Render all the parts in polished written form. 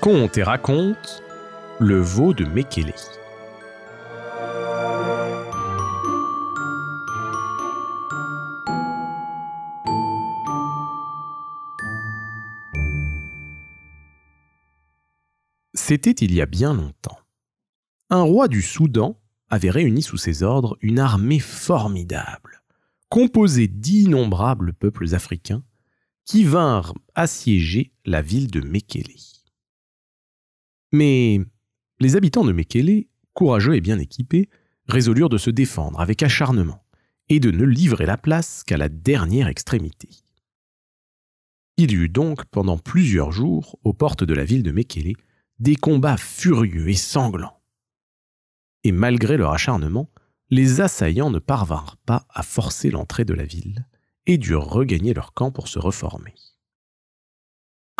Conte et raconte le veau de Mekele. C'était il y a bien longtemps. Un roi du Soudan avait réuni sous ses ordres une armée formidable, composée d'innombrables peuples africains qui vinrent assiéger la ville de Mekele. Mais les habitants de Mekele, courageux et bien équipés, résolurent de se défendre avec acharnement et de ne livrer la place qu'à la dernière extrémité. Il y eut donc pendant plusieurs jours, aux portes de la ville de Mekele, des combats furieux et sanglants. Et malgré leur acharnement, les assaillants ne parvinrent pas à forcer l'entrée de la ville et durent regagner leur camp pour se reformer.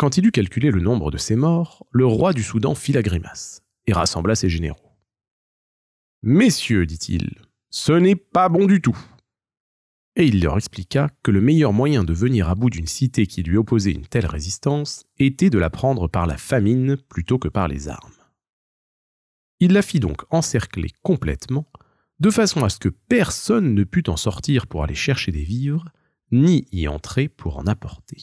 Quand il eut calculé le nombre de ses morts, le roi du Soudan fit la grimace et rassembla ses généraux. « Messieurs, dit-il, ce n'est pas bon du tout. » Et il leur expliqua que le meilleur moyen de venir à bout d'une cité qui lui opposait une telle résistance était de la prendre par la famine plutôt que par les armes. Il la fit donc encercler complètement, de façon à ce que personne ne pût en sortir pour aller chercher des vivres, ni y entrer pour en apporter.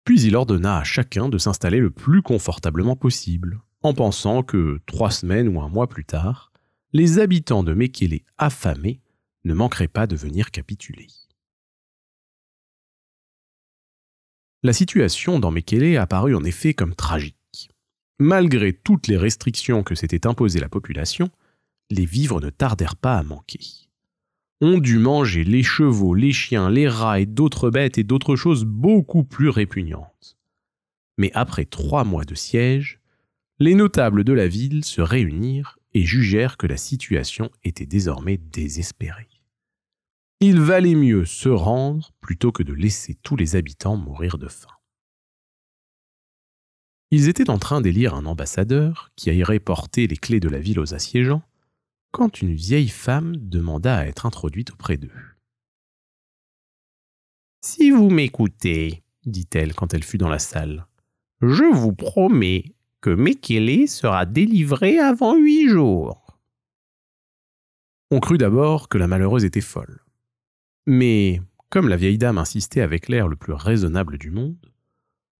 Puis il ordonna à chacun de s'installer le plus confortablement possible, en pensant que 3 semaines ou un mois plus tard, les habitants de Mekele affamés ne manqueraient pas de venir capituler. La situation dans Mekele apparut en effet comme tragique. Malgré toutes les restrictions que s'était imposées la population, les vivres ne tardèrent pas à manquer. On dut manger les chevaux, les chiens, les rats et d'autres bêtes et d'autres choses beaucoup plus répugnantes. Mais après 3 mois de siège, les notables de la ville se réunirent et jugèrent que la situation était désormais désespérée. Il valait mieux se rendre plutôt que de laisser tous les habitants mourir de faim. Ils étaient en train d'élire un ambassadeur qui irait porter les clés de la ville aux assiégeants, quand une vieille femme demanda à être introduite auprès d'eux. « Si vous m'écoutez, dit-elle quand elle fut dans la salle, je vous promets que Mekele sera délivré avant 8 jours. » On crut d'abord que la malheureuse était folle. Mais, comme la vieille dame insistait avec l'air le plus raisonnable du monde,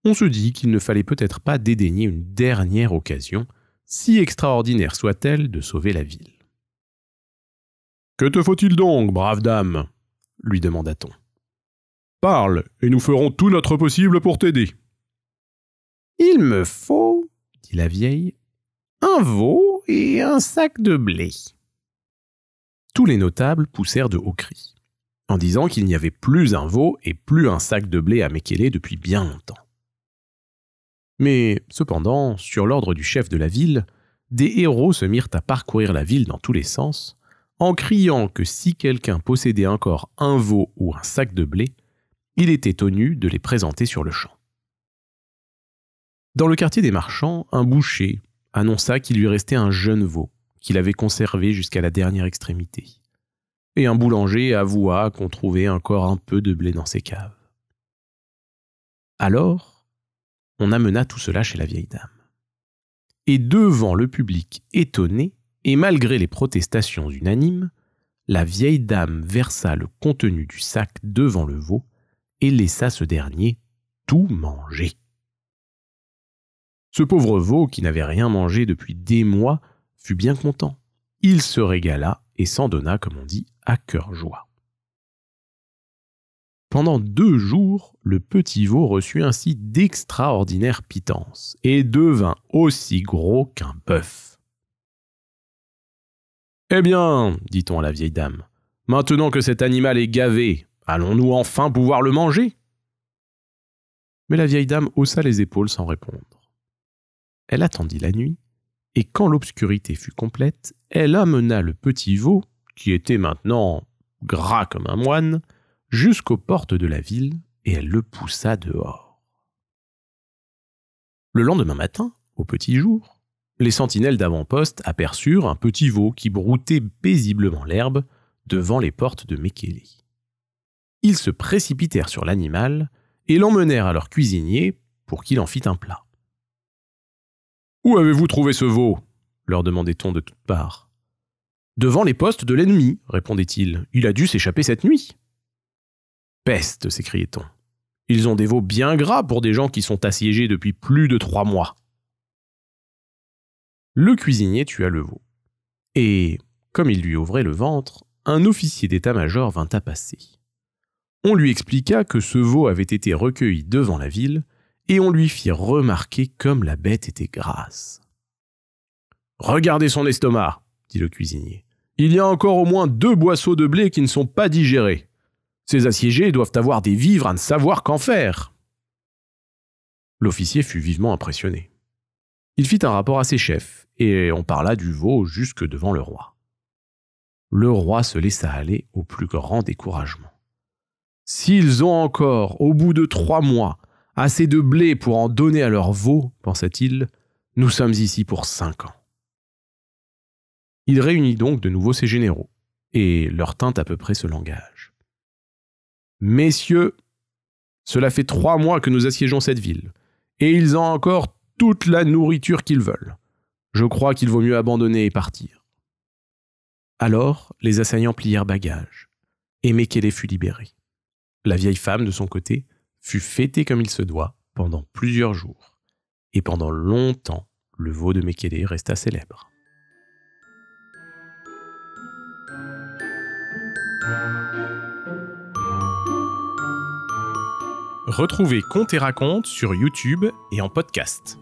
on se dit qu'il ne fallait peut-être pas dédaigner une dernière occasion, si extraordinaire soit-elle, de sauver la ville. « Que te faut-il donc, brave dame ?» lui demanda-t-on. « Parle, et nous ferons tout notre possible pour t'aider. »« Il me faut, dit la vieille, un veau et un sac de blé. » Tous les notables poussèrent de hauts cris, en disant qu'il n'y avait plus un veau et plus un sac de blé à Mekele depuis bien longtemps. Mais, cependant, sur l'ordre du chef de la ville, des héros se mirent à parcourir la ville dans tous les sens, en criant que si quelqu'un possédait encore un veau ou un sac de blé, il était tenu de les présenter sur le champ. Dans le quartier des marchands, un boucher annonça qu'il lui restait un jeune veau qu'il avait conservé jusqu'à la dernière extrémité. Et un boulanger avoua qu'on trouvait encore un peu de blé dans ses caves. Alors, on amena tout cela chez la vieille dame. Et devant le public étonné, et malgré les protestations unanimes, la vieille dame versa le contenu du sac devant le veau et laissa ce dernier tout manger. Ce pauvre veau, qui n'avait rien mangé depuis des mois, fut bien content. Il se régala et s'en donna, comme on dit, à cœur joie. Pendant 2 jours, le petit veau reçut ainsi d'extraordinaires pitances et devint aussi gros qu'un bœuf. « Eh bien, dit-on à la vieille dame, maintenant que cet animal est gavé, allons-nous enfin pouvoir le manger ?» Mais la vieille dame haussa les épaules sans répondre. Elle attendit la nuit, et quand l'obscurité fut complète, elle amena le petit veau, qui était maintenant gras comme un moine, jusqu'aux portes de la ville, et elle le poussa dehors. Le lendemain matin, au petit jour, les sentinelles d'avant-poste aperçurent un petit veau qui broutait paisiblement l'herbe devant les portes de Mekele. Ils se précipitèrent sur l'animal et l'emmenèrent à leur cuisinier pour qu'il en fît un plat. « Où avez-vous trouvé ce veau ?» leur demandait-on de toutes parts. « Devant les postes de l'ennemi, répondait-il. Il a dû s'échapper cette nuit. »« Peste !» s'écriait-on. « Ils ont des veaux bien gras pour des gens qui sont assiégés depuis plus de 3 mois. » Le cuisinier tua le veau. Et, comme il lui ouvrait le ventre, un officier d'état-major vint à passer. On lui expliqua que ce veau avait été recueilli devant la ville, et on lui fit remarquer comme la bête était grasse. « Regardez son estomac, dit le cuisinier. Il y a encore au moins 2 boisseaux de blé qui ne sont pas digérés. Ces assiégés doivent avoir des vivres à ne savoir qu'en faire. » L'officier fut vivement impressionné. Il fit un rapport à ses chefs, et on parla du veau jusque devant le roi. Le roi se laissa aller au plus grand découragement. « S'ils ont encore, au bout de 3 mois, assez de blé pour en donner à leur veau, pensa-t-il, nous sommes ici pour 5 ans. » Il réunit donc de nouveau ses généraux, et leur tint à peu près ce langage. « Messieurs, cela fait 3 mois que nous assiégeons cette ville, et ils ont encore toute la nourriture qu'ils veulent. Je crois qu'il vaut mieux abandonner et partir. » Alors, les assaillants plièrent bagages, et Mekele fut libéré. La vieille femme, de son côté, fut fêtée comme il se doit pendant plusieurs jours, et pendant longtemps, le veau de Mekele resta célèbre. Retrouvez Contes et Racontes sur YouTube et en podcast.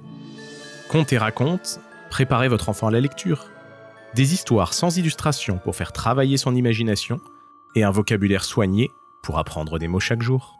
Contes et Racontes, préparez votre enfant à la lecture. Des histoires sans illustration pour faire travailler son imagination et un vocabulaire soigné pour apprendre des mots chaque jour.